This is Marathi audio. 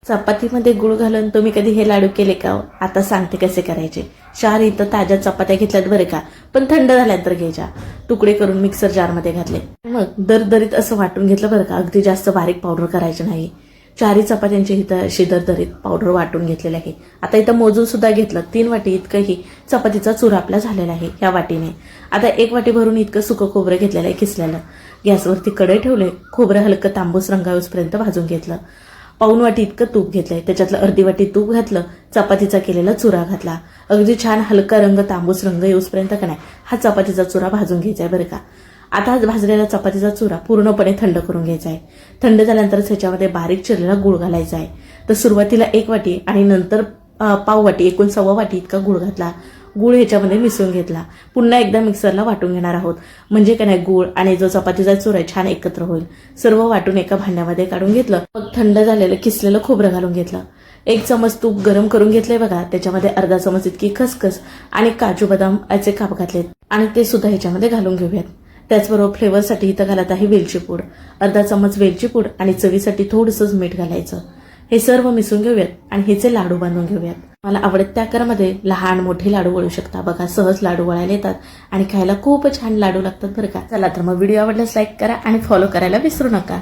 चपातीमध्ये गुळ घालून तुम्ही कधी हे लाडू केले का? आता सांगते कसे करायचे. 4 इथं ताज्या चपात्या घेतल्यात बरं का, पण थंड झाल्यात तर घ्यायच्या. तुकडे करून मिक्सर जारमध्ये घातले. मग दरदरीत असं वाटून घेतलं बरं का, अगदी जास्त बारीक पावडर करायचं नाही. 4 चपात्यांची इथं अशी दरदरीत पावडर वाटून घेतलेली आहे. आता इथं मोजून सुद्धा घेतलं. 3 वाटी इतकंही चपातीचा चुरा आपला झालेला आहे या वाटीने. आता 1 वाटी भरून इतकं सुकं खोबरं घेतलेलं आहे किसलेलं. गॅसवरती कढई ठेवले. खोबरं हलकं तांबूस रंगावेपर्यंत भाजून घेतलं. पाऊण वाटी इतकं तूप घेतलंय, त्याच्यातलं अर्धी वाटी तूप घातलं. चपातीचा केलेला चुरा घातला. अगदी छान हलका रंग तांबूस रंग येऊसपर्यंत का नाही हा चपातीचा चुरा भाजून घ्यायचा आहे बरं का. आता हा भाजलेला चपातीचा चुरा पूर्णपणे थंड करून घ्यायचा आहे. थंड झाल्यानंतर त्याच्यामध्ये बारीक चिरलेला गुळ घालायचा आहे. तर सुरुवातीला 1 वाटी आणि नंतर पाव वाटी, एकूण 1.25 वाटी इतका गुळ घातला. गुळ ह्याच्यामध्ये मिसळून घेतला. पुन्हा एकदा मिक्सरला वाटून घेणार आहोत, म्हणजे काय नाही गुळ आणि जो चपातीचा चूरा आहे छान एकत्र होईल. सर्व वाटून एका भांड्यामध्ये काढून घेतलं. मग थंड झालेलं किसलेलं खोबरं घालून घेतलं. 1 चमच तूप गरम करून घेतलंय बघा. त्याच्यामध्ये अर्धा चमच इतकी खसखस आणि काजू बदाम याचे काप घातलेत आणि ते सुद्धा ह्याच्यामध्ये घालून घेऊयात. त्याचबरोबर फ्लेवरसाठी इथं घालत आहे वेलची पूड, अर्धा चमच वेलची पूड आणि चवीसाठी थोडंसं मीठ घालायचं. हे सर्व मिसळून घेऊयात आणि ह्याचे लाडू बांधून घेऊयात. मला आवडत त्या आकारामध्ये लहान मोठे लाडू वळू शकता. बघा सहज लाडू वळायला येतात आणि खायला खूप छान लाडू लागतात बरं का. चला तर मग व्हिडिओ आवडल्यास लाईक करा आणि फॉलो करायला विसरू नका.